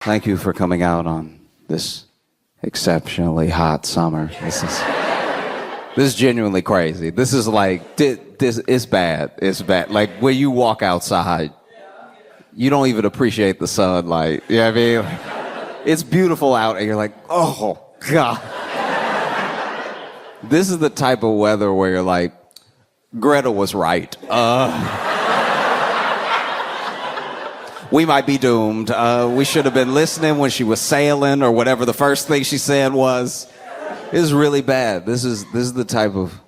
Thank you for coming out on this exceptionally hot summer. This is genuinely crazy. This is like, this is bad. It's bad. Like, when you walk outside, you don't even appreciate the sunlight. You know what I mean? It's beautiful out, and you're like, oh, God. This is the type of weather where you're like, Greta was right. We might be doomed. We should have been listening when she was sailing or whatever the first thing she said was. This is really bad. This is the type of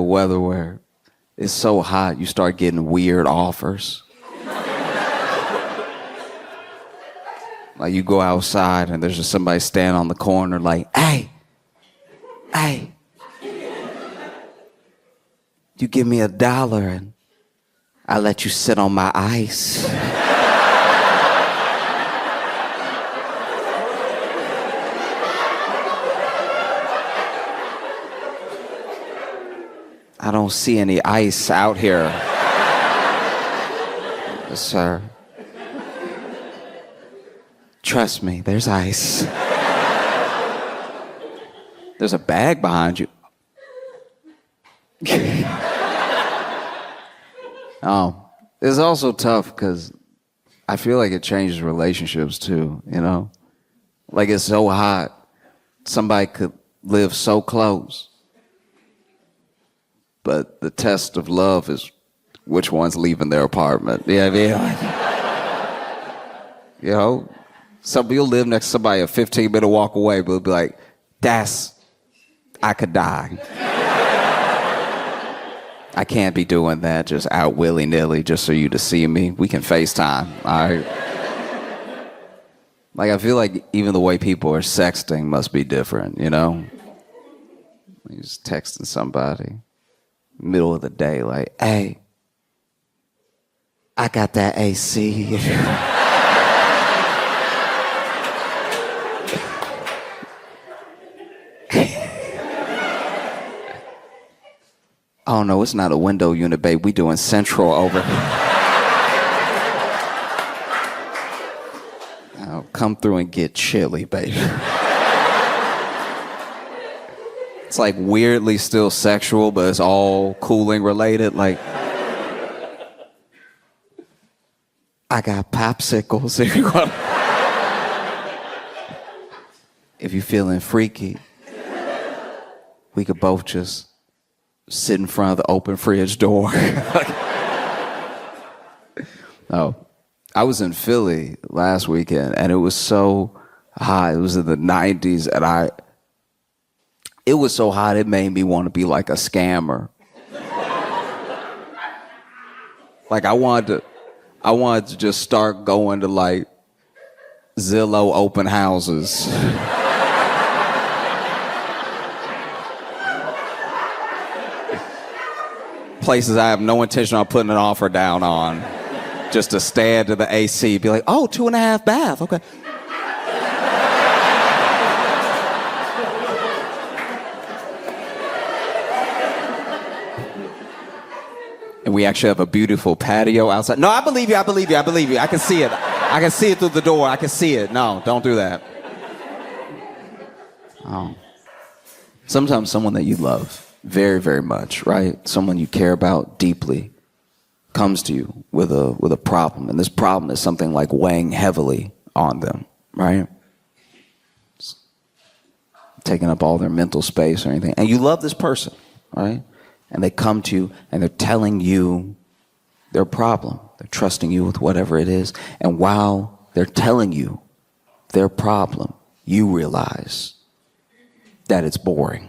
weather where it's so hot you start getting weird offers. Like, you go outside and there's just somebody standing on the corner like, hey, you give me $1 and I let you sit on my ice. I don't see any ice out here, sir. Trust me, there's ice. There's a bag behind you. It's also tough because I feel like it changes relationships too, you know? Like, it's so hot, somebody could live so close. But the test of love is which one's leaving their apartment. You know what I mean? You know? You'll live next to somebody a 15-minute walk away, but it'll be like, I could die. I can't be doing that just out willy-nilly just for you to see me. We can FaceTime, all right? Like, I feel like even the way people are sexting must be different, you know? You're just texting somebody, middle of the day, like, hey, I got that AC. Oh, no, it's not a window unit, babe. We doing central over here. Now, come through and get chilly, baby. It's like weirdly still sexual, but it's all cooling related. Like, I got popsicles. If you're feeling freaky, we could both just sit in front of the open fridge door. Oh, I was in Philly last weekend, and it was so hot. It was in the 90s, and it was so hot it made me want to be like a scammer. Like, I wanted to just start going to like Zillow open houses. Places I have no intention on putting an offer down on, just to stare into the AC, be like, oh, 2.5 bath, okay. And we actually have a beautiful patio outside. No, I believe you. I can see it. I can see it through the door. I can see it. No, don't do that. Oh. Sometimes someone that you love very, very much, right? Someone you care about deeply comes to you with a problem, and this problem is something like weighing heavily on them, right? It's taking up all their mental space or anything. And you love this person, right? And they come to you and they're telling you their problem. They're trusting you with whatever it is. And while they're telling you their problem, you realize that it's boring.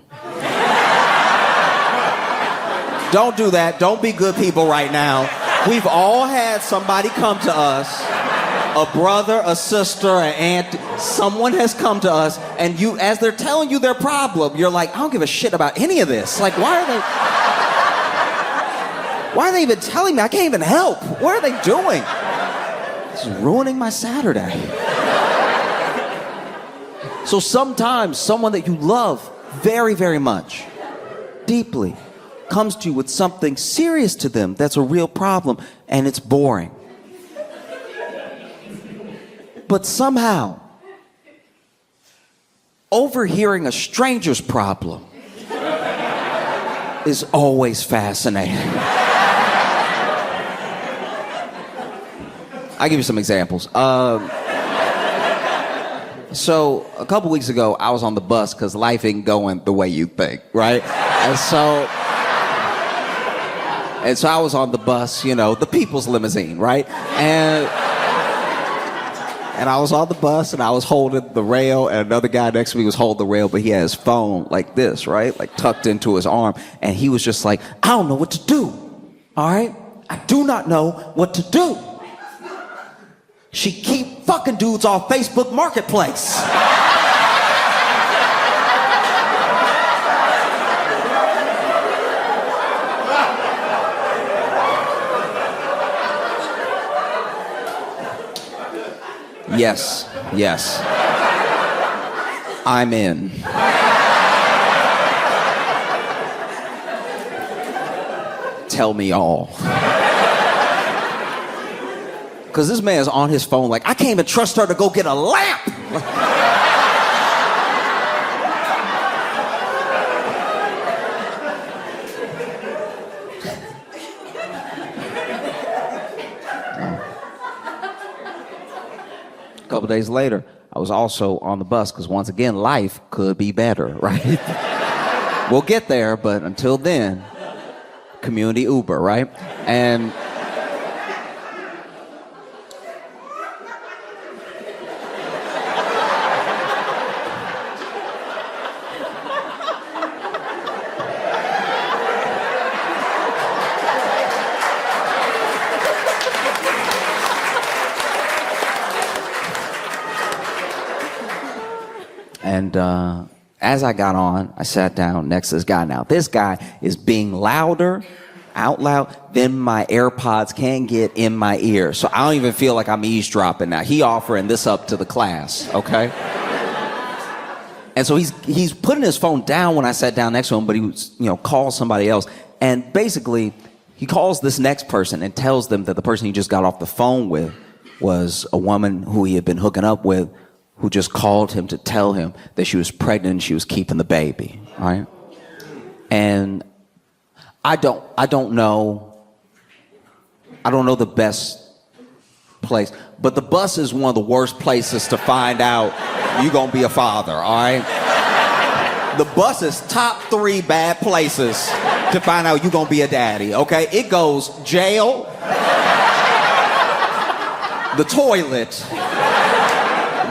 Don't do that. Don't be good people right now. We've all had somebody come to us, a brother, a sister, an aunt. Someone has come to us, and you, as they're telling you their problem, you're like, I don't give a shit about any of this. Like, why are they even telling me? I can't even help. What are they doing? This is ruining my Saturday. So sometimes someone that you love very, very much, deeply, comes to you with something serious to them that's a real problem, and it's boring. But somehow, overhearing a stranger's problem is always fascinating. I'll give you some examples. So a couple weeks ago, I was on the bus because life ain't going the way you think, right? And so I was on the bus, you know, the people's limousine, right? And I was on the bus and I was holding the rail, and another guy next to me was holding the rail, but he had his phone like this, right? Like tucked into his arm. And he was just like, I don't know what to do. All right? I do not know what to do. She keep fucking dudes off Facebook Marketplace. Yes, yes. I'm in. Tell me all. Because this man's on his phone like, I can't even trust her to go get a lamp. A couple days later, I was also on the bus because once again, life could be better, right? We'll get there, but until then, community Uber, right? And as I got on, I sat down next to this guy. Now, this guy is being louder, out loud, than my AirPods can get in my ear. So I don't even feel like I'm eavesdropping now. He offering this up to the class, okay? And so he's putting his phone down when I sat down next to him, but he was, calls somebody else. And basically, he calls this next person and tells them that the person he just got off the phone with was a woman who he had been hooking up with, who just called him to tell him that she was pregnant and she was keeping the baby, right? And I don't know the best place, but the bus is one of the worst places to find out you're gonna be a father, all right? The bus is top 3 bad places to find out you're gonna be a daddy, okay? It goes jail, the toilet,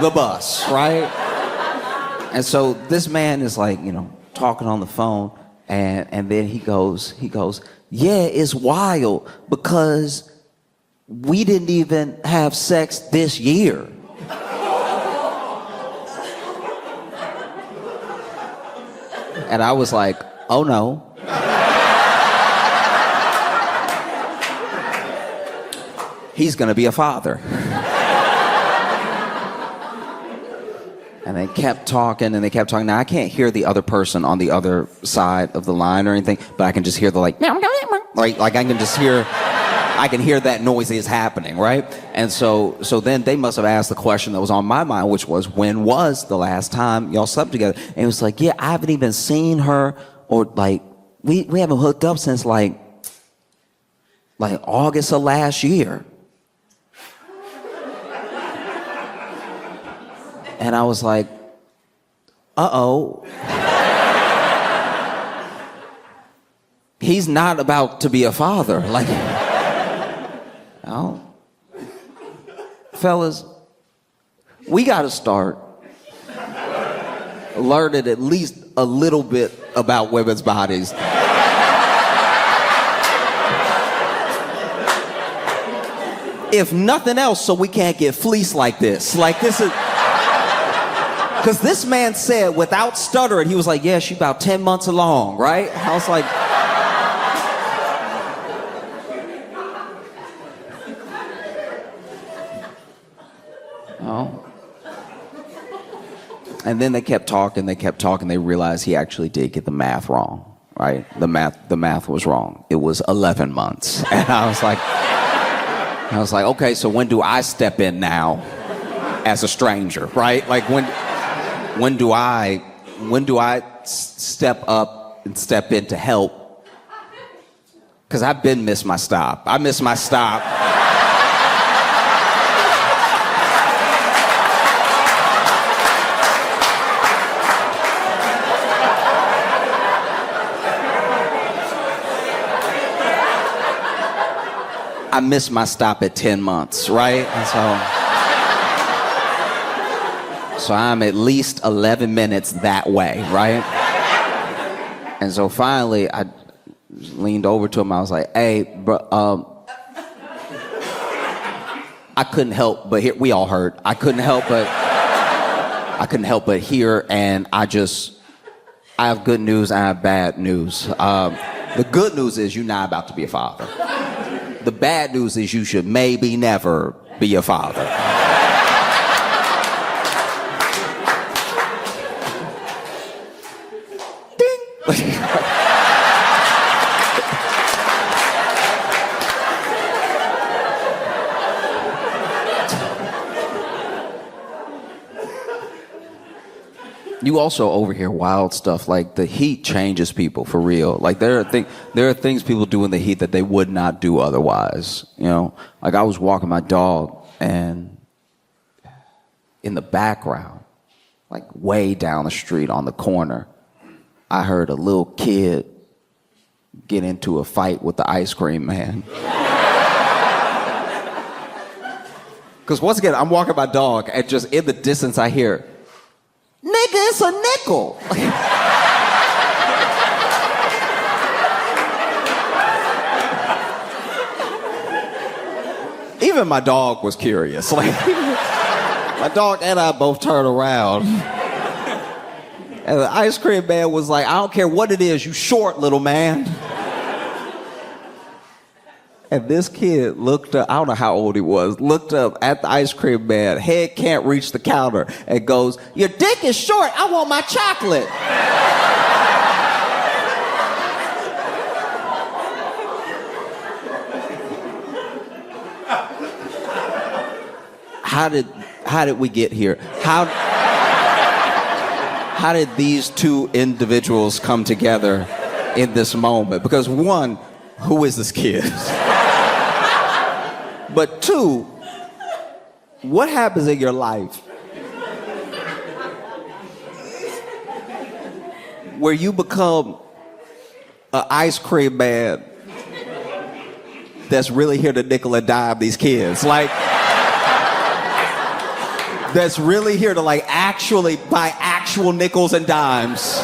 the bus, right? And so this man is like, talking on the phone, and then he goes, yeah, it's wild because we didn't even have sex this year. And I was like, oh no. He's gonna be a father. And they kept talking and they kept talking. Now, I can't hear the other person on the other side of the line or anything, but I can just hear the like I can just hear, I can hear that noise is happening, right? And so then they must have asked the question that was on my mind, which was, when was the last time y'all slept together? And it was like, yeah, I haven't even seen her, or like, we haven't hooked up since like August of last year. And I was like, uh-oh. He's not about to be a father. Like, oh. Fellas, we got to start learning at least a little bit about women's bodies. If nothing else, so we can't get fleeced like this. Like, this is... Because this man said, without stuttering, he was like, yeah, she's about 10 months along, right? I was like... oh. And then they kept talking, they realized he actually did get the math wrong, right? The math was wrong. It was 11 months. And I was like, okay, so when do I step in now? as a stranger, right? Like when do I step up and step in to help? Because I've been missed my stop. I missed my stop. I missed my stop at 10 months, right? And so I'm at least 11 minutes that way, right? And so finally, I leaned over to him. I was like, hey, bro, I couldn't help but hear, we all heard, I couldn't help but hear, and I have good news and I have bad news. The good news is you're not about to be a father. The bad news is you should maybe never be a father. Ding! You also overhear wild stuff, like the heat changes people for real. Like there are things people do in the heat that they would not do otherwise. You know, like I was walking my dog, and in the background, like way down the street on the corner, I heard a little kid get into a fight with the ice cream man. Because once again, I'm walking my dog, and just in the distance I hear, nigga, it's a nickel. Even my dog was curious. Like, my dog and I both turned around. And the ice cream man was like, I don't care what it is, you short, little man. And this kid looked up, I don't know how old he was, looked up at the ice cream man, head can't reach the counter, and goes, your dick is short, I want my chocolate. How did we get here? How did these two individuals come together in this moment? Because one, who is this kid? But two, what happens in your life where you become an ice cream man that's really here to nickel and dime these kids? Like, that's really here to like actually buy actual nickels and dimes.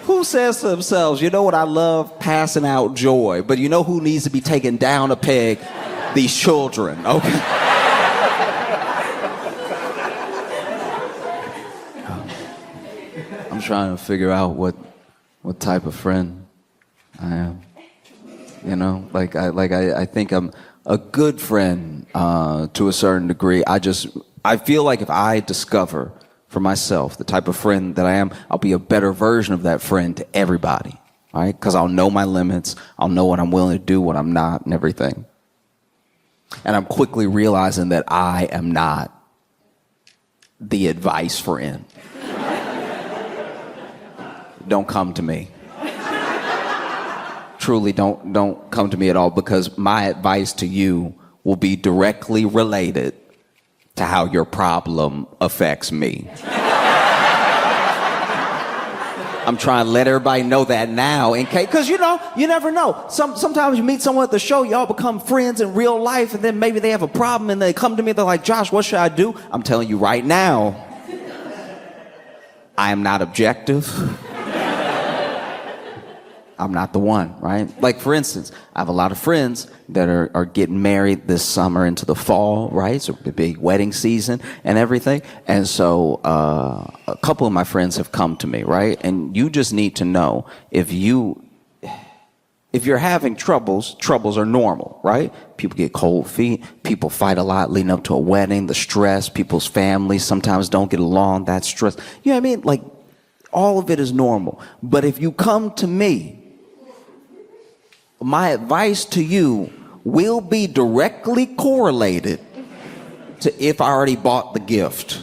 Who says to themselves, you know what, I love passing out joy, but you know who needs to be taken down a peg? These children, okay? I'm trying to figure out what type of friend I am. You know, I think I'm a good friend to a certain degree. I feel like if I discover for myself the type of friend that I am, I'll be a better version of that friend to everybody, right? Because I'll know my limits, I'll know what I'm willing to do, what I'm not, and everything. And I'm quickly realizing that I am not the advice friend. Don't come to me. Truly, don't come to me at all, because my advice to you will be directly related to how your problem affects me. I'm trying to let everybody know that now, in case, because you know, you never know. Sometimes you meet someone at the show, y'all become friends in real life, and then maybe they have a problem and they come to me, they're like, Josh, what should I do? I'm telling you right now, I am not objective. I'm not the one, right? Like, for instance, I have a lot of friends that are getting married this summer into the fall, right? So the big wedding season and everything. And so a couple of my friends have come to me, right? And you just need to know, if you're having troubles are normal, right? People get cold feet. People fight a lot leading up to a wedding. The stress, people's families sometimes don't get along. That stress. You know what I mean? Like, all of it is normal. But if you come to me, my advice to you will be directly correlated to if I already bought the gift.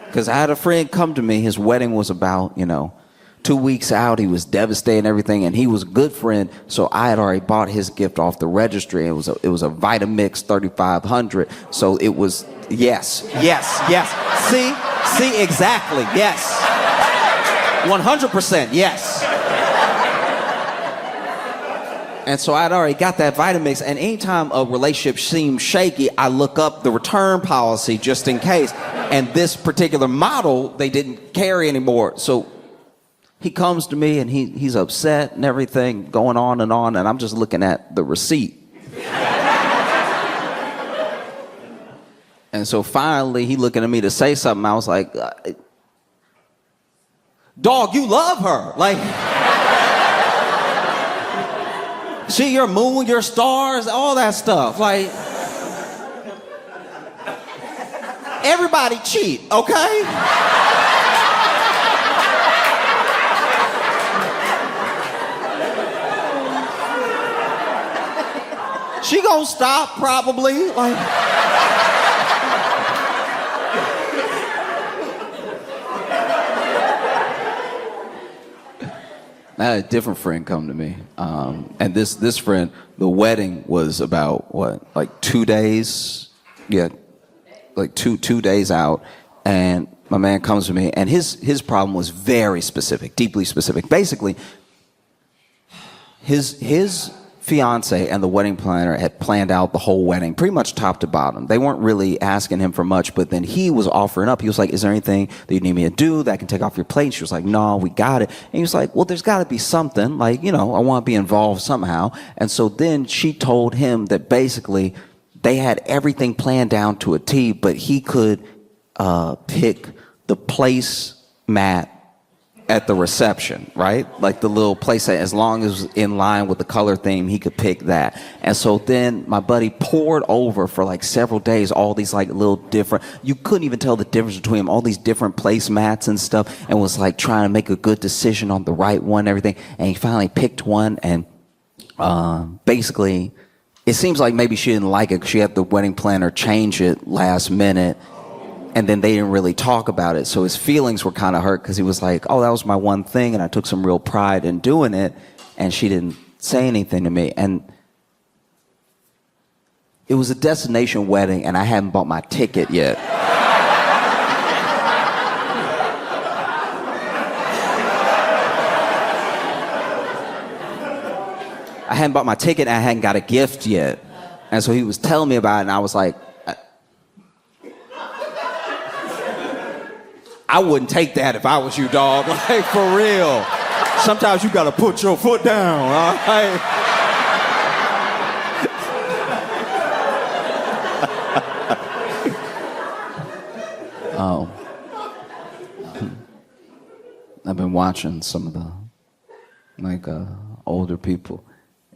Because I had a friend come to me, his wedding was about, 2 weeks out. He was devastated and everything, and he was a good friend, so I had already bought his gift off the registry. It was a Vitamix 3500, so it was, yes. See, exactly, yes. 100%, yes. And so I'd already got that Vitamix, and anytime a relationship seems shaky, I look up the return policy just in case. And this particular model, they didn't carry anymore. So he comes to me, and he's upset and everything, going on, and I'm just looking at the receipt. And so finally, he looking at me to say something. I was like, dog, you love her. Like, she your moon, your stars, all that stuff. Like, everybody cheat, okay? She gonna stop probably, like. I had a different friend come to me, and this friend, the wedding was about like 2 days, like two days out, and my man comes to me, and his problem was very specific, deeply specific. Basically, his fiance and the wedding planner had planned out the whole wedding, pretty much top to bottom. They weren't really asking him for much, but then he was offering up. He was like, is there anything that you need me to do that I can take off your plate? And she was like, no, we got it. And he was like, well, there's got to be something, like, I want to be involved somehow. And so then she told him that basically they had everything planned down to a T, but he could pick the placemat at the reception, right? Like the little place, as long as it was in line with the color theme, he could pick that. And so then my buddy poured over for like several days all these like little different, you couldn't even tell the difference between them, all these different placemats and stuff, and was like trying to make a good decision on the right one and everything. And he finally picked one, and basically it seems like maybe she didn't like it because she had the wedding planner change it last minute. And then they didn't really talk about it. So his feelings were kind of hurt because he was like, oh, that was my one thing, and I took some real pride in doing it, and she didn't say anything to me. And it was a destination wedding, and I hadn't bought my ticket yet. I hadn't bought my ticket, and I hadn't got a gift yet. And so he was telling me about it, and I was like, I wouldn't take that if I was you, dog. Like, for real. Sometimes you gotta put your foot down, all right? I've been watching some of the, older people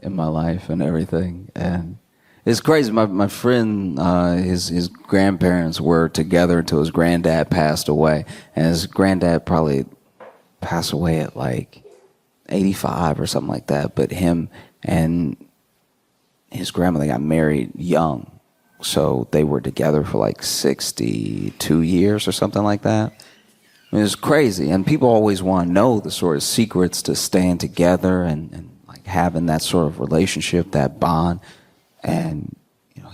in my life and everything, and it's crazy. My friend, his grandparents were together until his granddad passed away. And his granddad probably passed away at like 85 or something like that. But him and his grandmother got married young. So they were together for like 62 years or something like that. It was crazy. And people always want to know the sort of secrets to staying together and like having that sort of relationship, that bond. And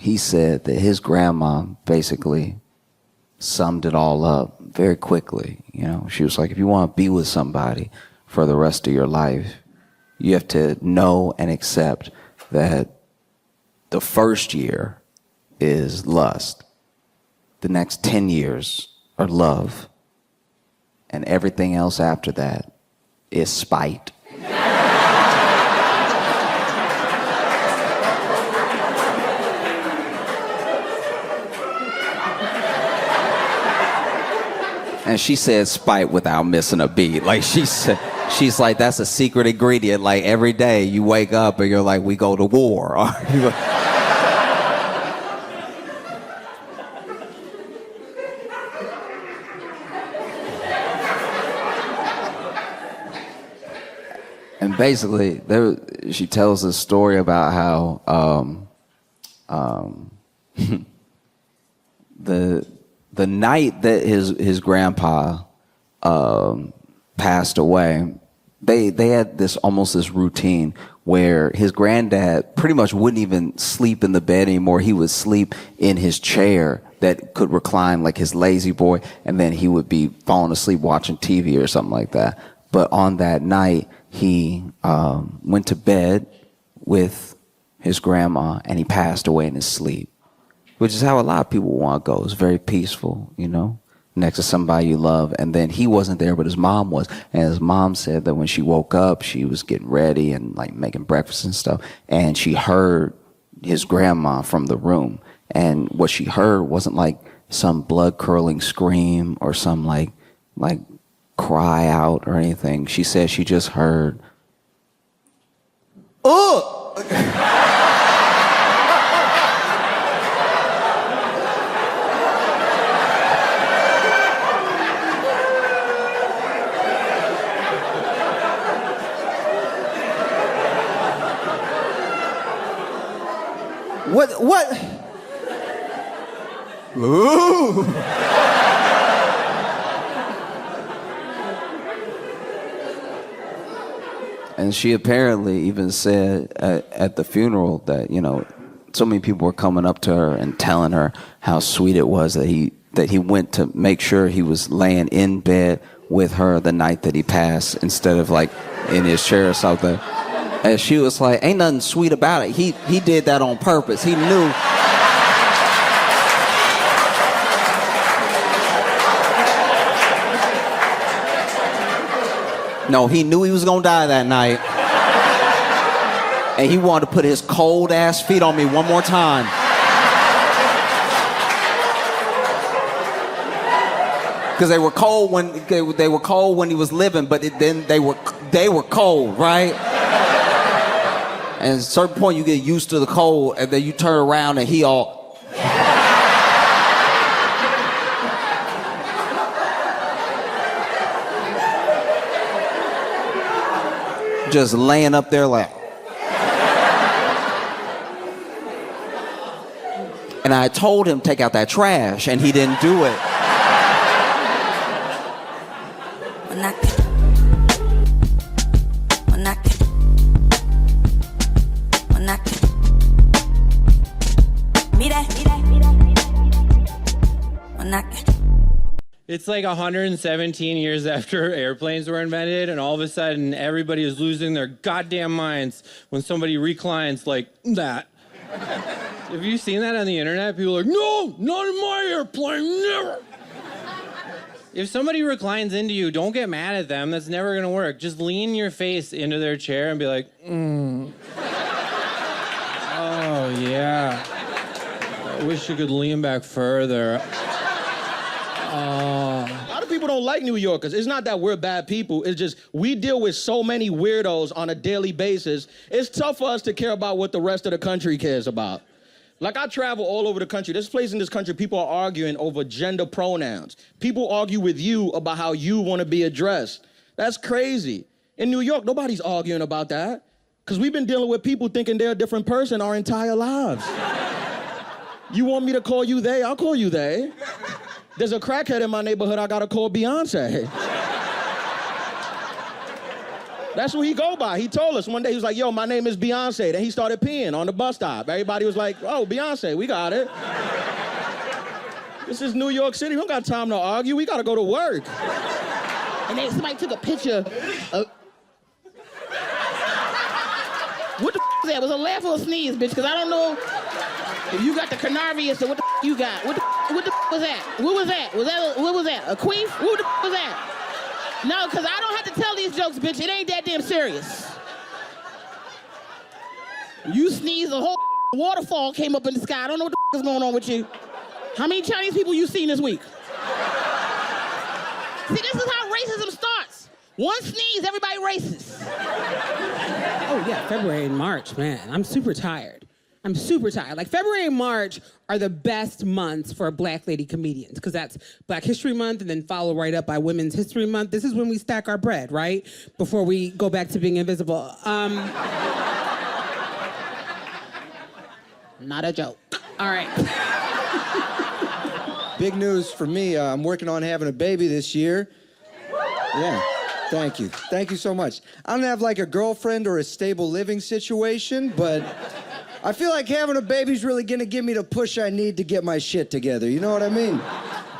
he said that his grandma basically summed it all up very quickly. She was like, if you want to be with somebody for the rest of your life, you have to know and accept that the first year is lust, the next 10 years are love, and everything else after that is spite. And she said spite without missing a beat. Like she's like, that's a secret ingredient. Like every day you wake up and you're like, we go to war. And basically, she tells this story about how the night that his grandpa passed away, they had this routine where his granddad pretty much wouldn't even sleep in the bed anymore. He would sleep in his chair that could recline, like his lazy boy, and then he would be falling asleep watching TV or something like that. But on that night, he went to bed with his grandma, and he passed away in his sleep, which is how a lot of people want to go. It's very peaceful, you know, next to somebody you love. And then he wasn't there, but his mom was. And his mom said that when she woke up, she was getting ready and like making breakfast and stuff. And she heard his grandma from the room. And what she heard wasn't like some blood curdling scream or some like cry out or anything. She said she just heard, "Oh!" What? Ooh. And she apparently even said at the funeral that, you know, so many people were coming up to her and telling her how sweet it was that he went to make sure he was laying in bed with her the night that he passed instead of like in his chair or something. And she was like, ain't nothing sweet about it. He did that on purpose. He knew. No, he knew he was gonna die that night. And he wanted to put his cold ass feet on me one more time. Because they were cold when he was living, but then they were cold, right? And at a certain point, you get used to the cold, and then you turn around and he all... just laying up there like... And I told him, take out that trash, and he didn't do it. It's like 117 years after airplanes were invented, and all of a sudden everybody is losing their goddamn minds when somebody reclines like that. Have you seen that on the internet? People are like, no, not in my airplane, never. If somebody reclines into you, don't get mad at them. That's never gonna work. Just lean your face into their chair and be like, Oh, yeah. I wish you could lean back further. A lot of people don't like New Yorkers. It's not that we're bad people. It's just we deal with so many weirdos on a daily basis. It's tough for us to care about what the rest of the country cares about. Like, I travel all over the country. There's places in this country people are arguing over gender pronouns. People argue with you about how you want to be addressed. That's crazy. In New York, nobody's arguing about that because we've been dealing with people thinking they're a different person our entire lives. You want me to call you they? I'll call you they. There's a crackhead in my neighborhood I gotta call Beyonce. That's what he go by. He told us one day, he was like, yo, my name is Beyonce. Then he started peeing on the bus stop. Everybody was like, oh, Beyonce, we got it. This is New York City. We don't got time to argue. We gotta go to work. And then somebody took a picture of... What the was that? Was a laugh or a sneeze, bitch? Because I don't know if you got the Carnarvius or what the you got. What the was that? What was that? What was that? A queef? What the was that? No, because I don't have to tell these jokes, bitch. It ain't that damn serious. You sneeze, a whole waterfall came up in the sky. I don't know what the is going on with you. How many Chinese people you seen this week? See, this is how racism starts. One sneeze, everybody racist. Oh, yeah, February and March, man. I'm super tired. I'm super tired. Like February and March are the best months for Black lady comedians because that's Black History Month and then followed right up by Women's History Month. This is when we stack our bread, right? Before we go back to being invisible. Not a joke. All right. Big news for me. I'm working on having a baby this year. Yeah, thank you. Thank you so much. I don't have like a girlfriend or a stable living situation, but I feel like having a baby's really gonna give me the push I need to get my shit together. You know what I mean?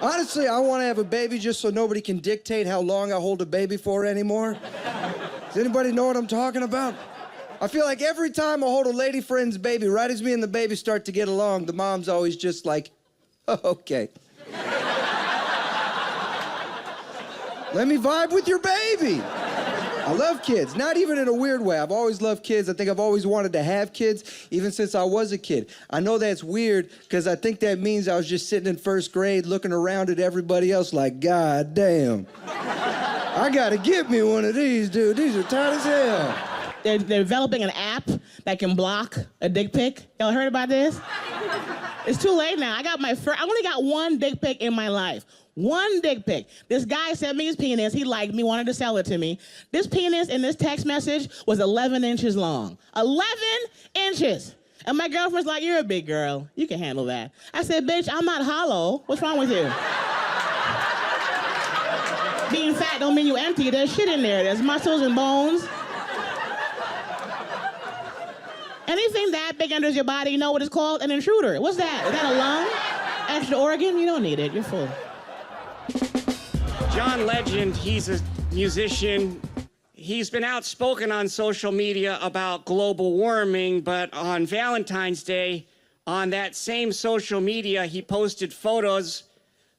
Honestly, I wanna have a baby just so nobody can dictate how long I hold a baby for anymore. Does anybody know what I'm talking about? I feel like every time I hold a lady friend's baby, right as me and the baby start to get along, the mom's always just like, oh, okay. Let me vibe with your baby. I love kids, not even in a weird way. I've always loved kids. I think I've always wanted to have kids, even since I was a kid. I know that's weird, because I think that means I was just sitting in first grade looking around at everybody else like, God damn. I gotta get me one of these, dude. These are tight as hell. They're developing an app that can block a dick pic. Y'all heard about this? It's too late now. I only got one dick pic in my life. One dick pic. This guy sent me his penis. He liked me, wanted to sell it to me. This penis in this text message was 11 inches long. 11 inches. And my girlfriend's like, you're a big girl. You can handle that. I said, bitch, I'm not hollow. What's wrong with you? Being fat don't mean you empty. There's shit in there. There's muscles and bones. Anything that big under your body, you know what it's called? An intruder. What's that? Is that a lung? Extra organ? You don't need it. You're full. John Legend, he's a musician. He's been outspoken on social media about global warming, but on Valentine's Day, on that same social media, he posted photos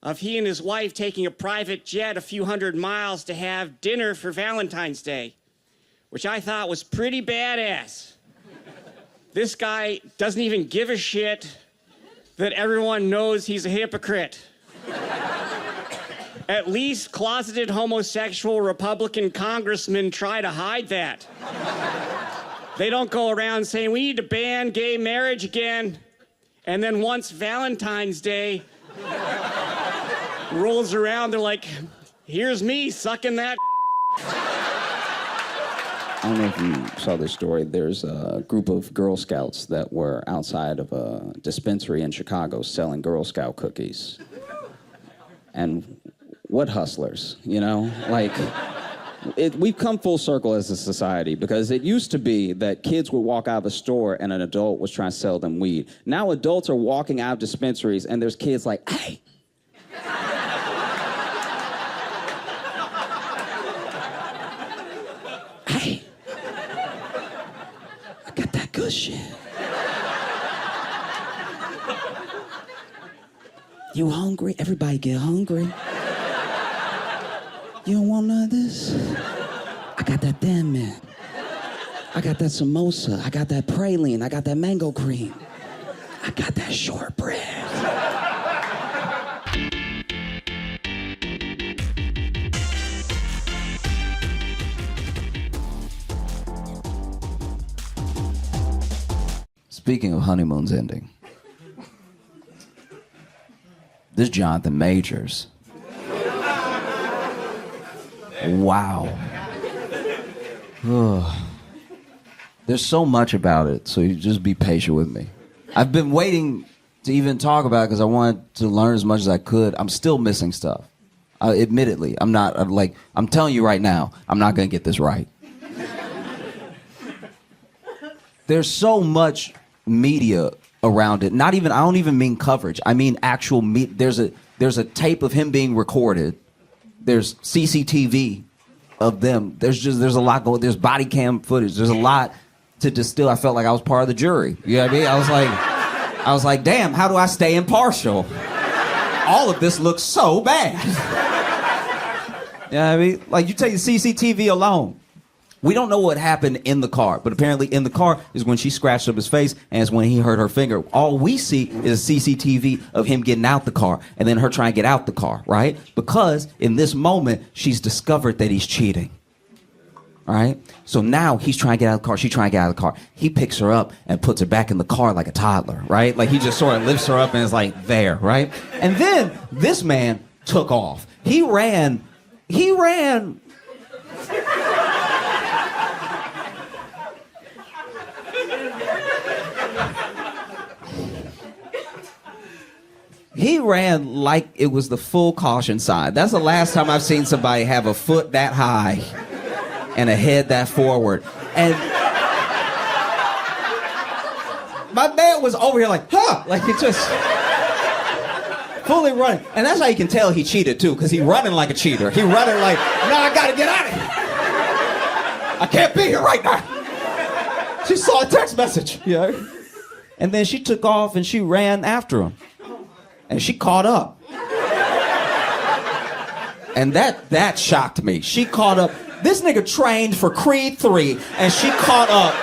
of he and his wife taking a private jet a few hundred miles to have dinner for Valentine's Day, which I thought was pretty badass. This guy doesn't even give a shit that everyone knows he's a hypocrite. At least closeted homosexual Republican congressmen try to hide that. They don't go around saying, we need to ban gay marriage again. And then once Valentine's Day rolls around, they're like, here's me sucking that. I don't know if you saw this story. There's a group of Girl Scouts that were outside of a dispensary in Chicago selling Girl Scout cookies. And what hustlers, you know? Like, we've come full circle as a society because it used to be that kids would walk out of a store and an adult was trying to sell them weed. Now adults are walking out of dispensaries and there's kids like, hey. Hey. I got that good shit. You hungry? Everybody get hungry. You don't want none of this? I got that Thin Man. I got that samosa. I got that praline. I got that mango cream. I got that shortbread. Speaking of honeymoons ending, this Jonathan Majors. Wow. Ugh. There's so much about it, so you just be patient with me. I've been waiting to even talk about it because I wanted to learn as much as I could. I'm still missing stuff. Admittedly, I'm telling you right now, I'm not going to get this right. There's so much media around it. I don't even mean coverage. I mean actual there's a tape of him being recorded. There's CCTV of them. There's a lot going. There's body cam footage. There's a lot to distill. I felt like I was part of the jury. You know what I mean? I was like, damn, how do I stay impartial? All of this looks so bad. You know what I mean? Like, you take the CCTV alone. We don't know what happened in the car, but apparently in the car is when she scratched up his face and it's when he hurt her finger. All we see is CCTV of him getting out the car and then her trying to get out the car, right? Because in this moment, she's discovered that he's cheating. All right. So now he's trying to get out of the car. She's trying to get out of the car. He picks her up and puts her back in the car like a toddler, right? Like he just sort of lifts her up and is like there, right? And then this man took off. He ran. He ran like it was the full caution sign. That's the last time I've seen somebody have a foot that high and a head that forward. And my man was over here like, huh, like it just fully running. And that's how you can tell he cheated too, because he running like a cheater. He running like, no, I gotta get out of here. I can't be here right now. She saw a text message. Yeah. And then she took off and she ran after him. And she caught up. And that shocked me. She caught up. This nigga trained for Creed 3, and she caught up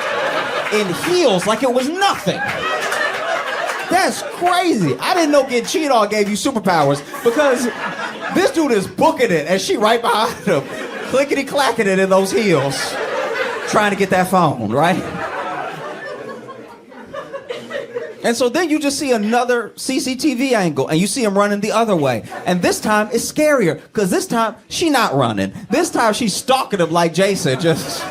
in heels like it was nothing. That's crazy. I didn't know getting cheated on gave you superpowers, because this dude is booking it, and she right behind him, clickety-clacking it in those heels, trying to get that phone, right? And so then you just see another CCTV angle, and you see him running the other way. And this time it's scarier, because this time she not running. This time she's stalking him like Jason, just...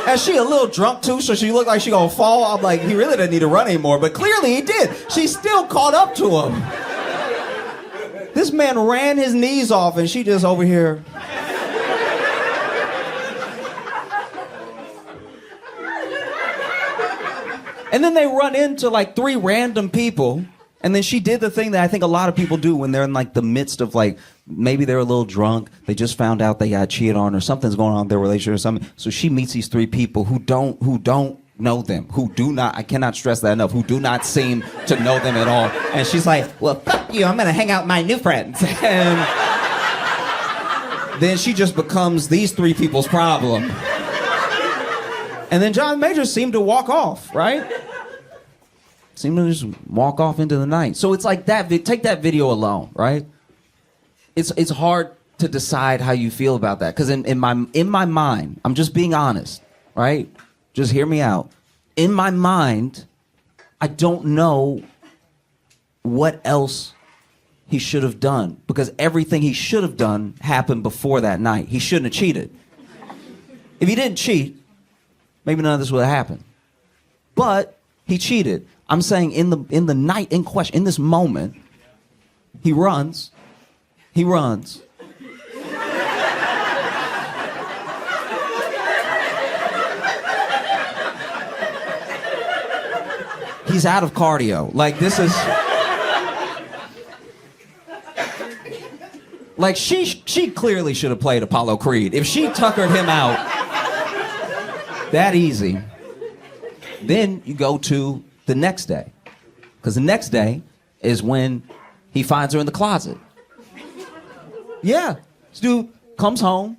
And she a little drunk too, so she looked like she gonna fall. I'm like, he really doesn't need to run anymore, but clearly he did. She still caught up to him. This man ran his knees off, and she just over here... And then they run into like 3 random people, and then she did the thing that I think a lot of people do when they're in like the midst of like, maybe they're a little drunk, they just found out they got cheated on or something's going on in their relationship or something. So she meets these 3 people who don't know them, who do not, I cannot stress that enough, who do not seem to know them at all. And she's like, well, fuck you, I'm gonna hang out with my new friends. And then she just becomes these 3 people's problem. And then John Majors seemed to walk off, right? Seemed to just walk off into the night. So it's like that, take that video alone, right? It's hard to decide how you feel about that. Because in my mind, I'm just being honest, right? Just hear me out. In my mind, I don't know what else he should have done. Because everything he should have done happened before that night. He shouldn't have cheated. If he didn't cheat, maybe none of this would have happened. But he cheated. I'm saying in the night in question, in this moment, he runs. He runs. He's out of cardio. Like, this is... Like, she clearly should have played Apollo Creed. If she tuckered him out that easy, then you go to the next day. Because the next day is when he finds her in the closet. Yeah. This dude comes home,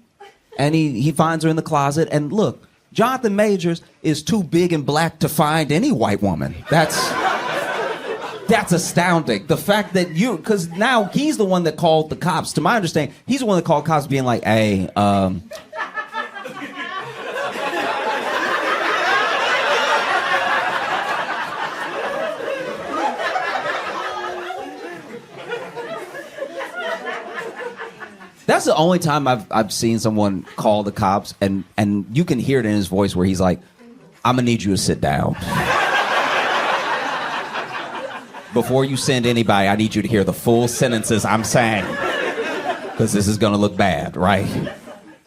and he finds her in the closet, and look, Jonathan Majors is too big and black to find any white woman. That's astounding. The fact that because now he's the one that called the cops. To my understanding, he's the one that called cops being like, hey, that's the only time I've seen someone call the cops, and you can hear it in his voice where he's like, I'm gonna need you to sit down. Before you send anybody, I need you to hear the full sentences I'm saying, because this is gonna look bad, right?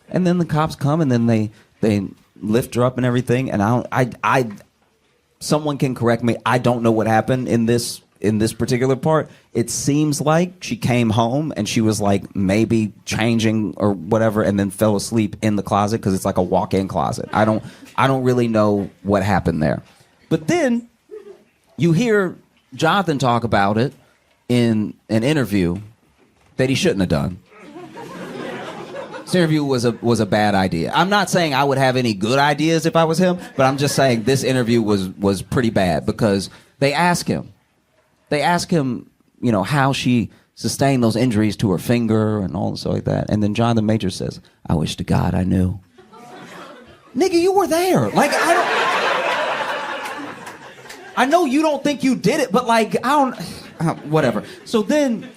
And then the cops come, and then they lift her up and everything, and someone can correct me, I don't know what happened in this particular part. It seems like she came home and she was like maybe changing or whatever, and then fell asleep in the closet, because it's like a walk-in closet. I don't really know what happened there. But then you hear Jonathan talk about it in an interview that he shouldn't have done. This interview was a bad idea. I'm not saying I would have any good ideas if I was him, but I'm just saying this interview was pretty bad, because they ask him, how she sustained those injuries to her finger and all stuff like that. And then John the Major says, I wish to God I knew. Nigga, you were there. Like, I know you don't think you did it, but like, whatever. So then,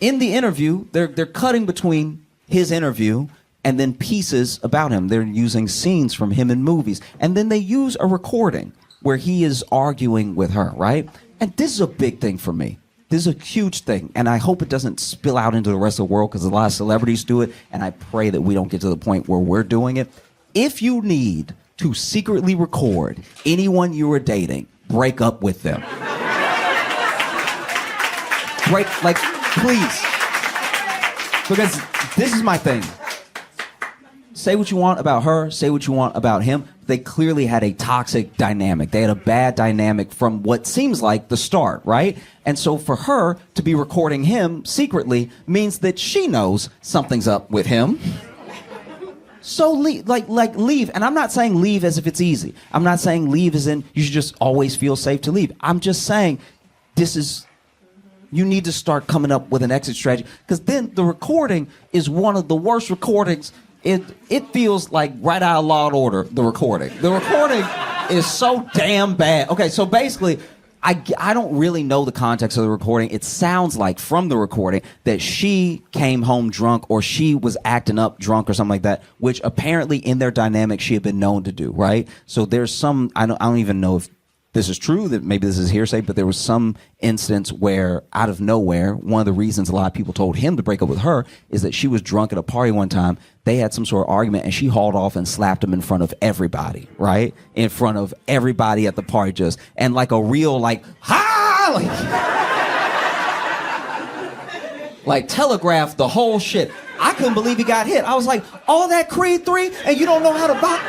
in the interview, they're cutting between his interview and then pieces about him. They're using scenes from him in movies. And then they use a recording where he is arguing with her, right? And this is a big thing for me. This is a huge thing. And I hope it doesn't spill out into the rest of the world because a lot of celebrities do it. And I pray that we don't get to the point where we're doing it. If you need to secretly record anyone you are dating, break up with them. Please. Because this is my thing. Say what you want about her, say what you want about him. They clearly had a toxic dynamic. They had a bad dynamic from what seems like the start, right? And so for her to be recording him secretly means that she knows something's up with him. So leave, leave. And I'm not saying leave as if it's easy. I'm not saying leave as in you should just always feel safe to leave. I'm just saying you need to start coming up with an exit strategy, because then the recording is one of the worst recordings. It feels like right out of Law and Order, the recording. The recording is so damn bad. Okay, so basically, I don't really know the context of the recording. It sounds like from the recording that she came home drunk or she was acting up drunk or something like that, which apparently in their dynamic she had been known to do, right? So there's some, I don't even know if this is true, that maybe this is hearsay, but there was some instance where out of nowhere, one of the reasons a lot of people told him to break up with her is that she was drunk at a party one time. They had some sort of argument and she hauled off and slapped him in front of everybody, right? In front of everybody at the party and like a real like telegraphed the whole shit. I couldn't believe he got hit. I was like, all that Creed 3 and you don't know how to box?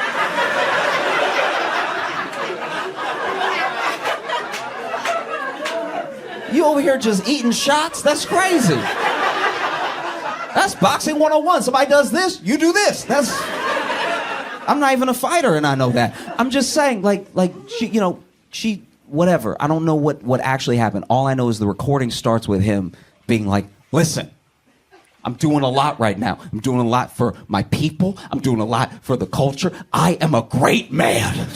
You over here just eating shots? That's crazy. That's boxing 101. Somebody does this, you do this. I'm not even a fighter and I know that. I'm just saying, she, whatever. I don't know what actually happened. All I know is the recording starts with him being like, listen, I'm doing a lot right now. I'm doing a lot for my people. I'm doing a lot for the culture. I am a great man.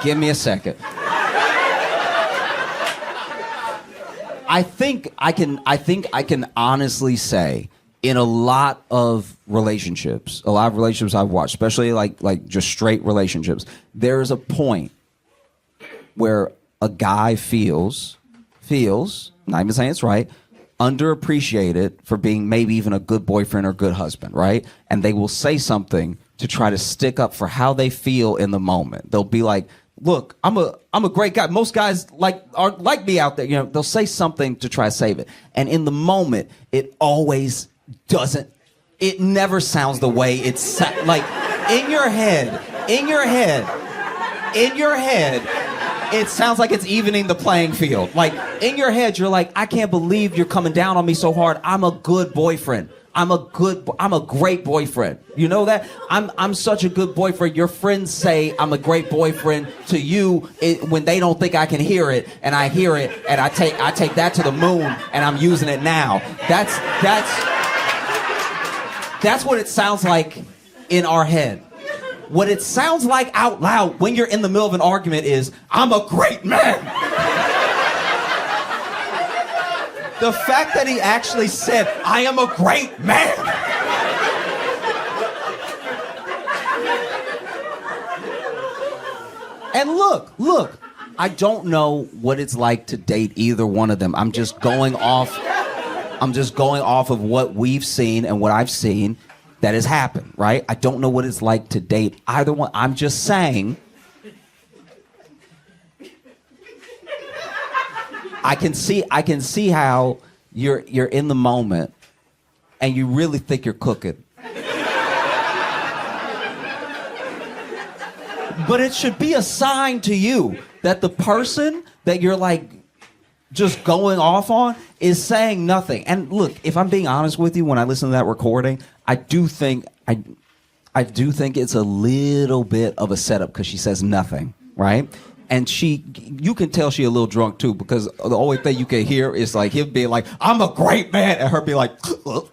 Give me a second. I think I can honestly say in a lot of relationships I've watched, especially like just straight relationships, there's a point where a guy feels, not even saying it's right, underappreciated for being maybe even a good boyfriend or good husband, right? And they will say something to try to stick up for how they feel in the moment. They'll be like, look, I'm a great guy. Most guys aren't like me out there. They'll say something to try to save it. And in the moment, it always doesn't. It never sounds the way it's like in your head. It sounds like it's evening the playing field. Like in your head, you're like, I can't believe you're coming down on me so hard. I'm a good boyfriend. I'm a great boyfriend. You know that? I'm such a good boyfriend. Your friends say I'm a great boyfriend to you when they don't think I can hear it, and I hear it, and I take that to the moon, and I'm using it now. That's what it sounds like in our head. What it sounds like out loud when you're in the middle of an argument is, I'm a great man. The fact that he actually said, I am a great man. And look, I don't know what it's like to date either one of them. I'm just going off of what we've seen and what I've seen that has happened, right? I don't know what it's like to date either one. I'm just saying, I can see how you're in the moment and you really think you're cooking. But it should be a sign to you that the person that you're like just going off on is saying nothing. And look, if I'm being honest with you, when I listen to that recording, I do think it's a little bit of a setup because she says nothing, right? And you can tell she a little drunk too, because the only thing you can hear is like him being like, "I'm a great man," and her be like, "Ugh."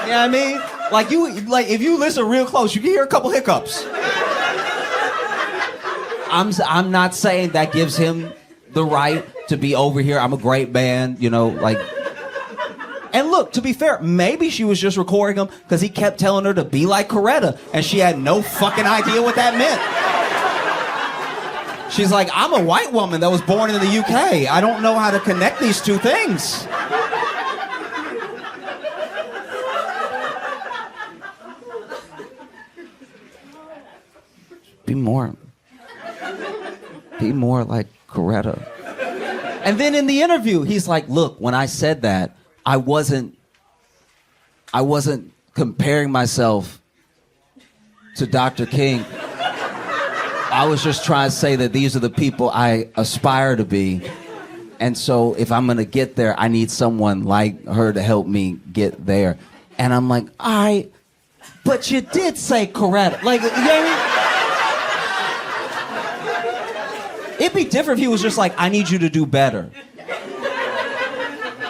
You know what I mean? Like if you listen real close, you can hear a couple hiccups. I'm not saying that gives him the right to be over here. I'm a great man, you know, like. And look, to be fair, maybe she was just recording him because he kept telling her to be like Coretta, and she had no fucking idea what that meant. She's like, I'm a white woman that was born in the UK. I don't know how to connect these two things. Be more like Coretta. And then in the interview, he's like, look, when I said that, I wasn't comparing myself to Dr. King. I was just trying to say that these are the people I aspire to be. And so if I'm gonna get there, I need someone like her to help me get there. And I'm like, all right, but you did say Coretta. Like, you know what I mean? It'd be different if he was just like, I need you to do better.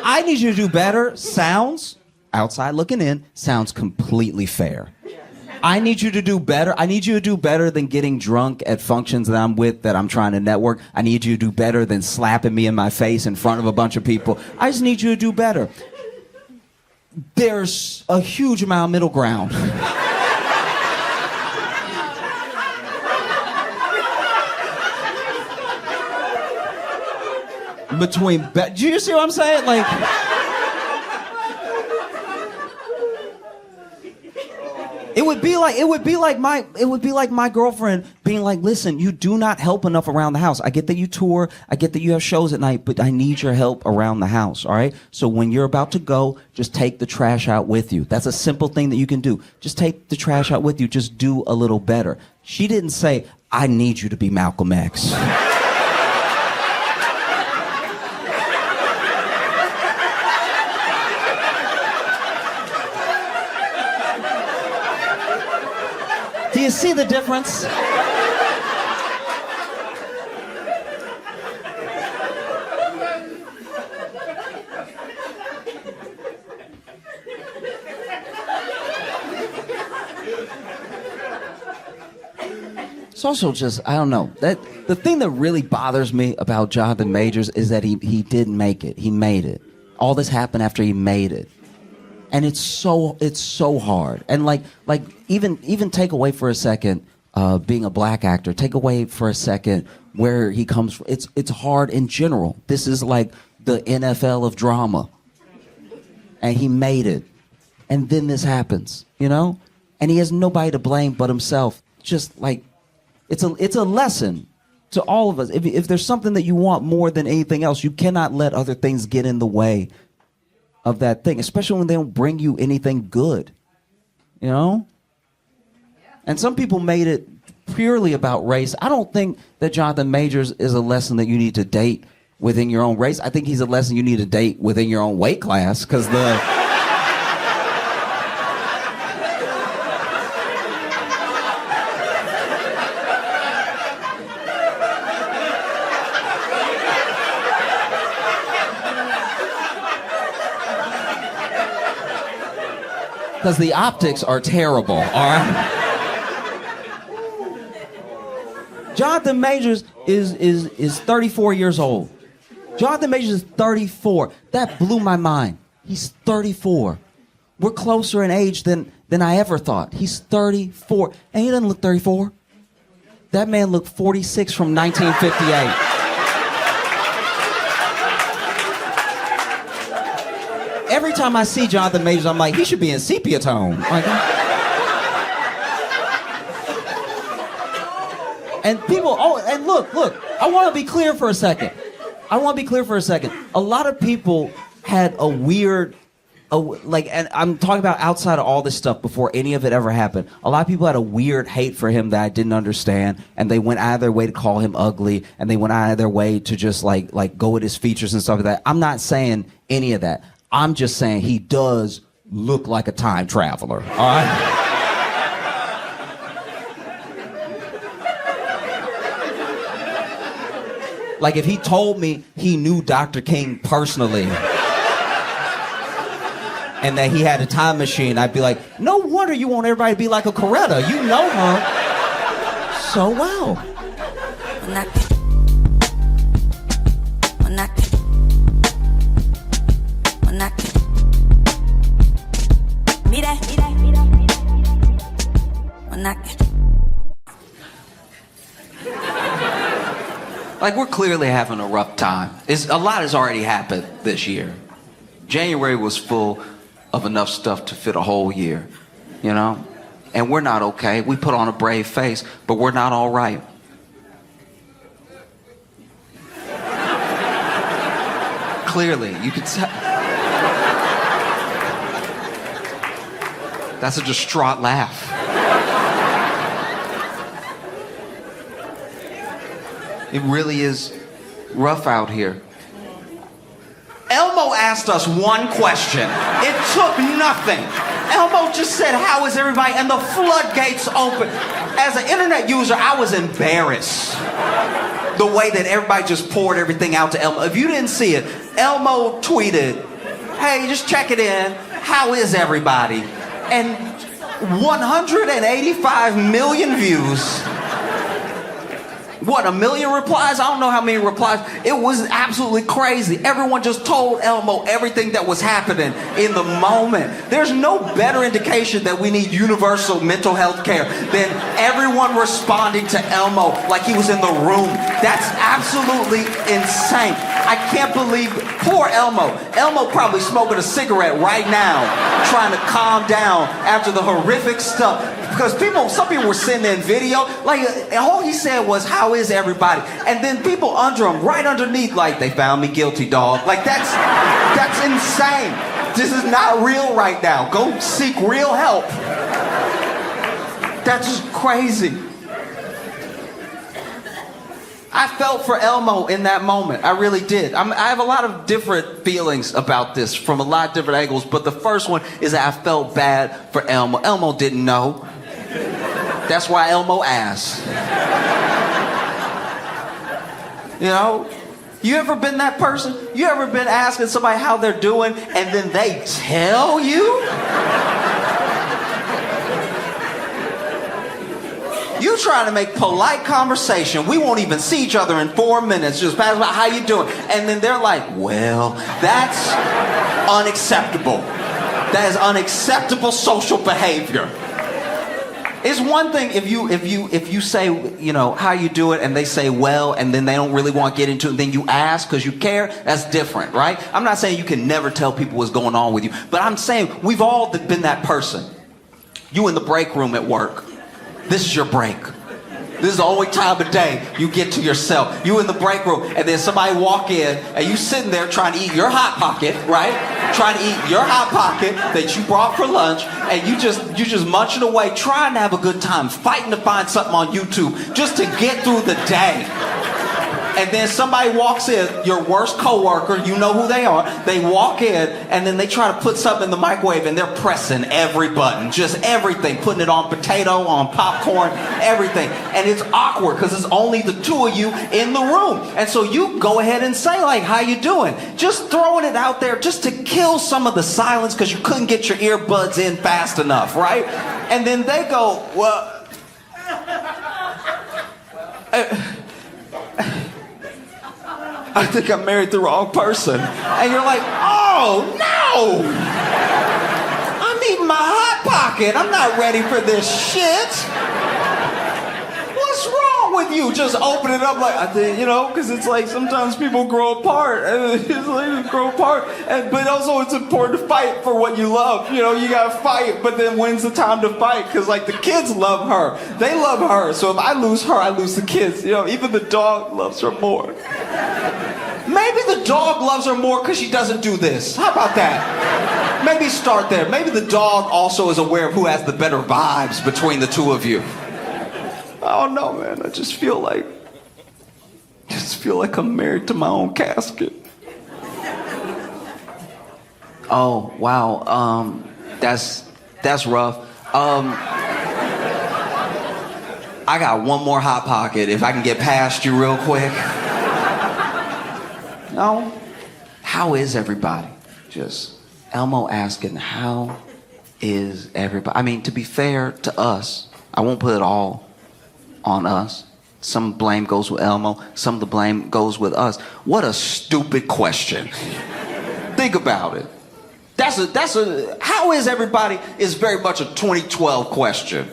I need you to do better sounds, outside looking in, sounds completely fair. I need you to do better. I need you to do better than getting drunk at functions that I'm with that I'm trying to network. I need you to do better than slapping me in my face in front of a bunch of people. I just need you to do better. There's a huge amount of middle ground. Do you see what I'm saying? Like, it would be like my girlfriend being like, listen, you do not help enough around the house. I get that you tour, I get that you have shows at night, but I need your help around the house, all right? So when you're about to go, just take the trash out with you. That's a simple thing that you can do. Just take the trash out with you. Just do a little better. She didn't say, I need you to be Malcolm X. Do you see the difference? It's also just, I don't know. That the thing that really bothers me about Jonathan Majors is that he didn't make it. He made it. All this happened after he made it. And it's so hard. And like even take away for a second being a black actor. Take away for a second where he comes from. It's hard in general. This is like the NFL of drama. And he made it. And then this happens, you know? And he has nobody to blame but himself. Just like it's a lesson to all of us. If there's something that you want more than anything else, you cannot let other things get in the way of that thing, especially when they don't bring you anything good, you know? And some people made it purely about race. I don't think that Jonathan Majors is a lesson that you need to date within your own race. I think he's a lesson you need to date within your own weight class, because the optics are terrible, all right? Jonathan Majors is 34 years old. Jonathan Majors is 34. That blew my mind. He's 34. We're closer in age than I ever thought. He's 34. And he doesn't look 34. That man looked 46 from 1958. Every time I see Jonathan Majors, I'm like, he should be in sepia tone. Like, and people, and look, I want to be clear for a second. A lot of people had a weird and I'm talking about outside of all this stuff before any of it ever happened. A lot of people had a weird hate for him that I didn't understand, and they went out of their way to call him ugly, and they went out of their way to just like go at his features and stuff like that. I'm not saying any of that. I'm just saying he does look like a time traveler. All right. Like if he told me he knew Dr. King personally and that he had a time machine, I'd be like, no wonder you want everybody to be like a Coretta. You know her so well. Like, we're clearly having a rough time. A lot has already happened this year. January was full of enough stuff to fit a whole year, you know? And we're not okay. We put on a brave face, but we're not all right. Clearly, you could tell. That's a distraught laugh. It really is rough out here. Elmo asked us one question. It took nothing. Elmo just said, how is everybody? And the floodgates opened. As an internet user, I was embarrassed. The way that everybody just poured everything out to Elmo. If you didn't see it, Elmo tweeted, hey, just check it in. How is everybody? And 185 million views. What, 1 million replies? I don't know how many replies. It was absolutely crazy. Everyone just told Elmo everything that was happening in the moment. There's no better indication that we need universal mental health care than everyone responding to Elmo like he was in the room. That's absolutely insane. I can't believe, poor Elmo. Elmo probably smoking a cigarette right now, trying to calm down after the horrific stuff. Because some people were sending in video, like all he said was, how is everybody? And then people under him, right underneath, like, they found me guilty, dog. Like, that's insane. This is not real right now. Go seek real help. That's just crazy. I felt for Elmo in that moment. I really did. I have a lot of different feelings about this from a lot of different angles, but the first one is that I felt bad for Elmo. Elmo didn't know. That's why Elmo asked. You know? You ever been that person? You ever been asking somebody how they're doing and then they tell you? You trying to make polite conversation. We won't even see each other in 4 minutes. Just pass by, how you doing? And then they're like, well, that's unacceptable. That is unacceptable social behavior. It's one thing if you say, you know, how you do it, and they say, well, and then they don't really want to get into it, and then you ask because you care, that's different, right? I'm not saying you can never tell people what's going on with you, but I'm saying we've all been that person. You in the break room at work. This is your break. This is the only time of day you get to yourself. You in the break room, and then somebody walk in, and you sitting there trying to eat your Hot Pocket, right? Trying to eat your Hot Pocket that you brought for lunch, and you just munching away, trying to have a good time, fighting to find something on YouTube just to get through the day. And then somebody walks in, your worst coworker, you know who they are, they walk in, and then they try to put something in the microwave, and they're pressing every button, just everything, putting it on potato, on popcorn, everything. And it's awkward, because it's only the two of you in the room. And so you go ahead and say, like, how you doing? Just throwing it out there just to kill some of the silence, because you couldn't get your earbuds in fast enough, right? And then they go, well... I think I married the wrong person. And you're like, oh, no! I'm eating my Hot Pocket. I'm not ready for this shit. What's wrong with you? Just open it up like, I think, you know, because it's like sometimes people grow apart. And it's like grow apart. But also it's important to fight for what you love. You know, you got to fight. But then when's the time to fight? Because, like, the kids love her. They love her. So if I lose her, I lose the kids. You know, even the dog loves her more. Maybe the dog loves her more because she doesn't do this. How about that? Maybe start there. Maybe the dog also is aware of who has the better vibes between the two of you. I don't know, man. I just feel like I'm married to my own casket. Oh, wow. That's rough. I got one more hot pocket if I can get past you real quick. No? How is everybody? Just Elmo asking, how is everybody? I mean, to be fair to us, I won't put it all on us. Some blame goes with Elmo, some of the blame goes with us. What a stupid question. Think about it. How is everybody is very much a 2012 question.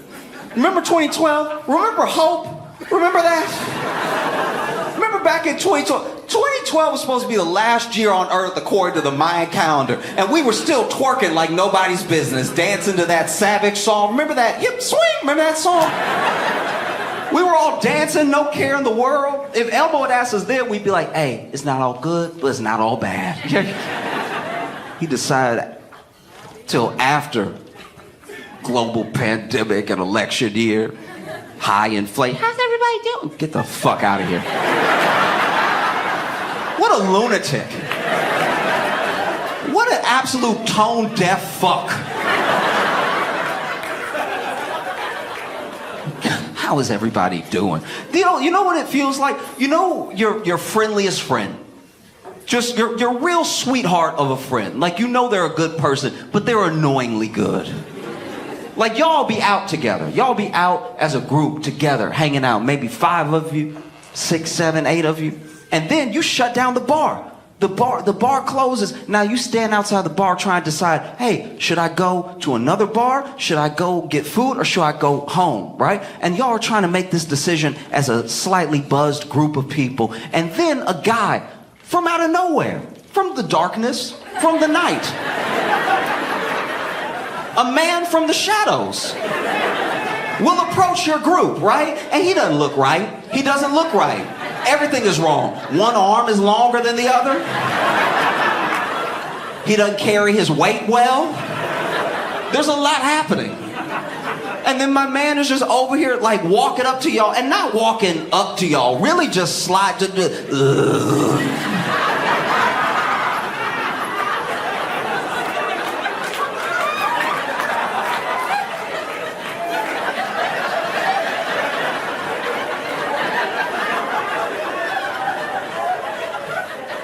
Remember 2012? Remember Hope? Remember that? Remember back in 2012? 2012 was supposed to be the last year on Earth according to the Mayan calendar, and we were still twerking like nobody's business, dancing to that Savage song. Remember that hip swing? Remember that song? We were all dancing, no care in the world. If Elmo had asked us then, we'd be like, hey, it's not all good, but it's not all bad. He decided till after global pandemic and election year, high inflation. How's everybody doing? Get the fuck out of here. What a lunatic. What an absolute tone-deaf fuck. How is everybody doing? You know what it feels like? You know your friendliest friend. Just your real sweetheart of a friend. Like, you know they're a good person, but they're annoyingly good. Like, y'all be out together. Y'all be out as a group together, hanging out. Maybe 5 of you, 6, 7, 8 of you. And then you shut down the bar. The bar closes. Now you stand outside the bar trying to decide, hey, should I go to another bar? Should I go get food or should I go home, right? And y'all are trying to make this decision as a slightly buzzed group of people. And then a guy from out of nowhere, from the darkness, from the night, a man from the shadows will approach your group, right? And he doesn't look right. He doesn't look right. Everything is wrong. One arm is longer than the other. He doesn't carry his weight well. There's a lot happening. And then my man is just over here like walking up to y'all, and not walking up to y'all, really just slide to the...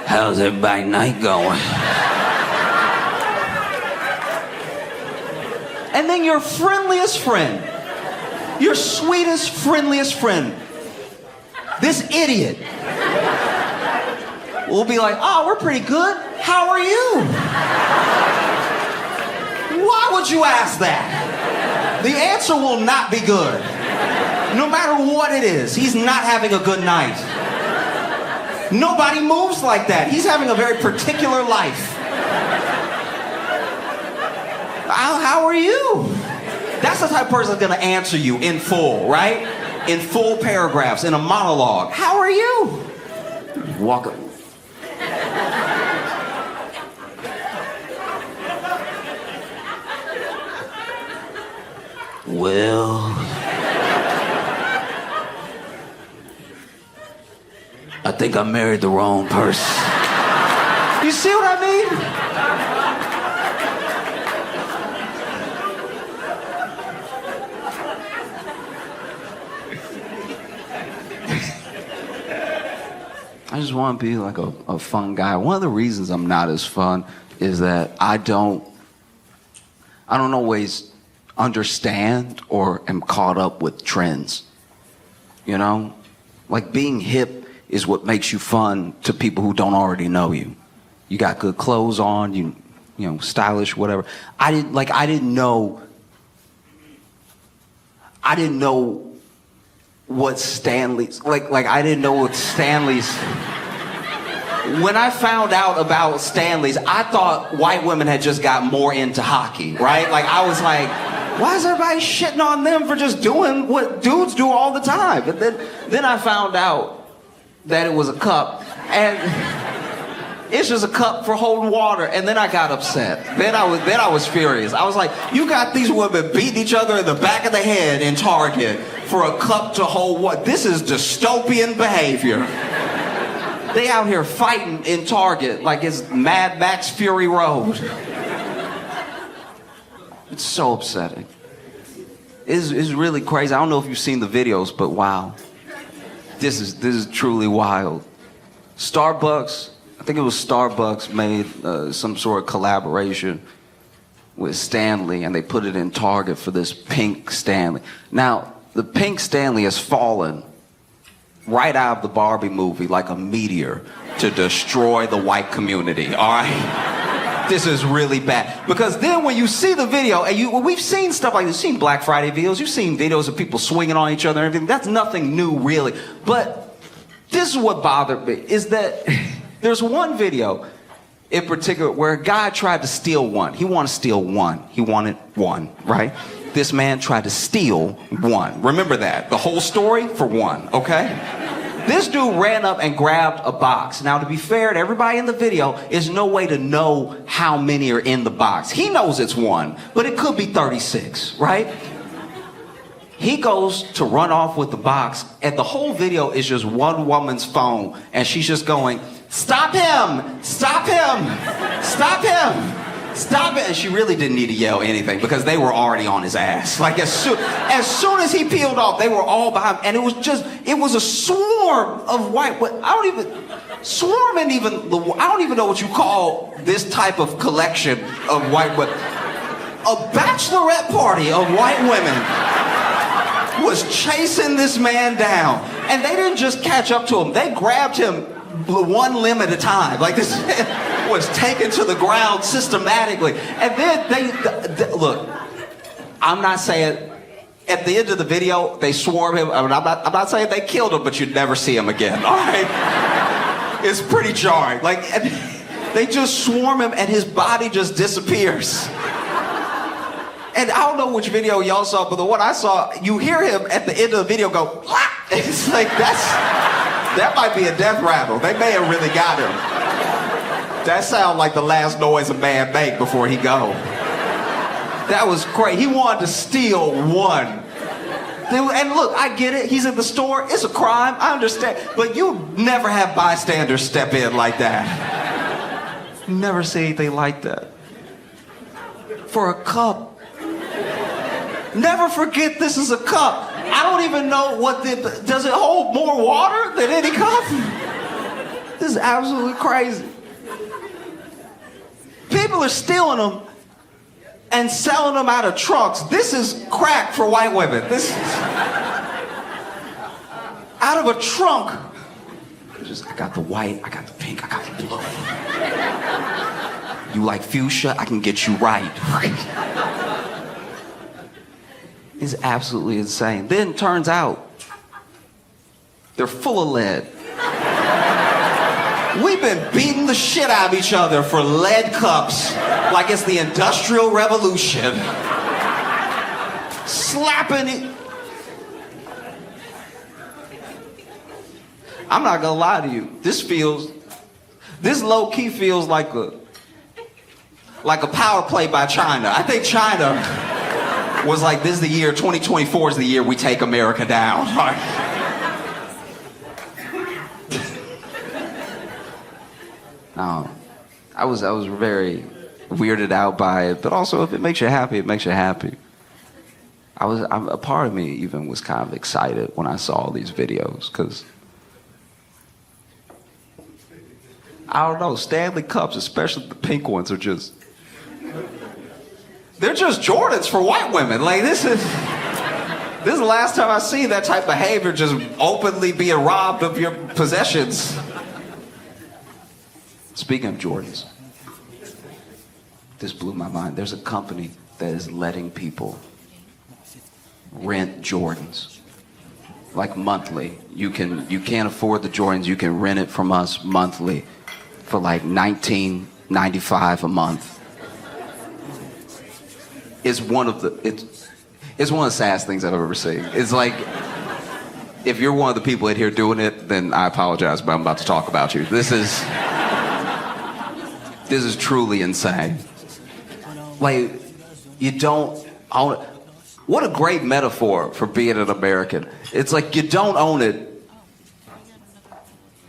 How's everybody night going? And then your friendliest friend, your sweetest, friendliest friend, this idiot, will be like, oh, we're pretty good. How are you? Why would you ask that? The answer will not be good. No matter what it is, he's not having a good night. Nobody moves like that. He's having a very particular life. How are you? That's the type of person that's gonna answer you in full, right? In full paragraphs, in a monologue. How are you? Walk up. Well, I think I married the wrong person. You see what I mean? I just want to be like a fun guy. One of the reasons I'm not as fun is that I don't always understand or am caught up with trends. You know? Like, being hip is what makes you fun to people who don't already know you. You got good clothes on, you know, stylish, whatever. I didn't know what Stanley's, like I didn't know what Stanley's. When I found out about Stanley's, I thought white women had just got more into hockey, right? Like, I was like, why is everybody shitting on them for just doing what dudes do all the time? But then I found out that it was a cup, and It's just a cup for holding water. And then I got upset. Then I was furious. I was like, you got these women beating each other in the back of the head in Target for a cup to hold what? This is dystopian behavior. They out here fighting in Target like it's Mad Max Fury Road. It's so upsetting. It's really crazy. I don't know if you've seen the videos, but wow. This is truly wild. Starbucks, I think it was Starbucks made some sort of collaboration with Stanley, and they put it in Target for this pink Stanley. Now, the pink Stanley has fallen right out of the Barbie movie like a meteor to destroy the white community, all right? This is really bad. Because then when you see the video, and we've seen stuff like this, you've seen Black Friday videos, you've seen videos of people swinging on each other and everything. That's nothing new, really. But this is what bothered me, is that there's one video in particular where a guy tried to steal one. He wanted to steal one. He wanted one, right? This man tried to steal one. Remember that. The whole story for one, okay? This dude ran up and grabbed a box. Now, to be fair to everybody in the video, there's no way to know how many are in the box. He knows it's one, but it could be 36, right? He goes to run off with the box, and the whole video is just one woman's phone, and she's just going, "Stop him! Stop him! Stop him! Stop it!" And she really didn't need to yell anything because they were already on his ass. Like as soon as he peeled off, they were all behind him. And it was a swarm of white, I don't even know what you call this type of collection of white women. A bachelorette party of white women was chasing this man down. And they didn't just catch up to him, they grabbed him one limb at a time. Like this was taken to the ground systematically. And then they look, I'm not saying at the end of the video they swarm him. I'm not saying they killed him, but you'd never see him again. All right, it's pretty jarring. Like they just swarm him and his body just disappears. And I don't know which video y'all saw, but the one I saw, you hear him at the end of the video go, "Blah!" It's like that might be a death rattle. They may have really got him. That sounds like the last noise a man make before he go. That was crazy. He wanted to steal one. And look, I get it. He's in the store. It's a crime. I understand. But you never have bystanders step in like that. Never see anything like that. For a cup. Never forget this is a cup. I don't even know does it hold more water than any cup? This is absolutely crazy. People are stealing them and selling them out of trunks. This is crack for white women. This is out of a trunk. I got the white, I got the pink, I got the blue. You like fuchsia? I can get you right. It's absolutely insane. Then turns out they're full of lead. We've been beating the shit out of each other for lead cups like it's the Industrial Revolution. Slapping it. I'm not gonna lie to you. This low-key feels like a power play by China. I think China was like, this is the year, 2024 is the year we take America down. I was very weirded out by it, but also if it makes you happy, it makes you happy. A part of me even was kind of excited when I saw these videos, because I don't know, Stanley Cups, especially the pink ones, they're just Jordans for white women. Like this is the last time I see that type of behavior, just openly being robbed of your possessions. Speaking of Jordans, this blew my mind. There's a company that is letting people rent Jordans, like monthly. You can't afford the Jordans, you can rent it from us monthly for like $19.95 a month. It's one of the saddest things I've ever seen. It's like, if you're one of the people in here doing it, then I apologize, but I'm about to talk about you. This is this is truly insane. Like, you don't own it. What a great metaphor for being an American. It's like you don't own it,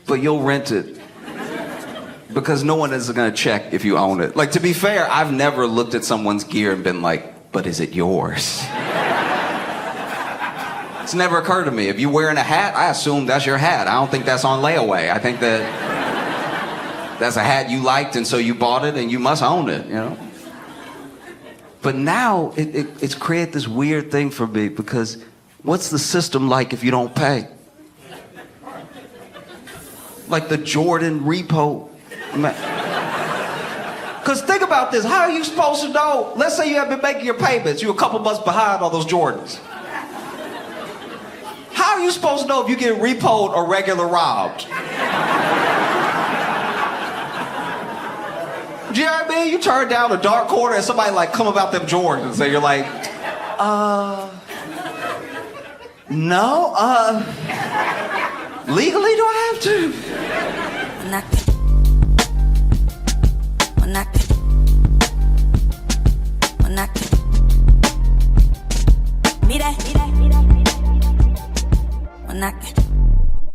but you'll rent it because no one is going to check if you own it. Like, to be fair, I've never looked at someone's gear and been like, but is it yours? It's never occurred to me. If you're wearing a hat, I assume that's your hat. I don't think that's on layaway. I think that's a hat you liked, and so you bought it, and you must own it, you know? But now, it's created this weird thing for me, because what's the system like if you don't pay? Like the Jordan repo. Because think about this. How are you supposed to know? Let's say you have been making your payments. You're a couple months behind on those Jordans. How are you supposed to know if you get repoed or regular robbed? Do you know what I mean? You turn down a dark corner and somebody like come about them Jordans and you're like, no, legally do I have to? When I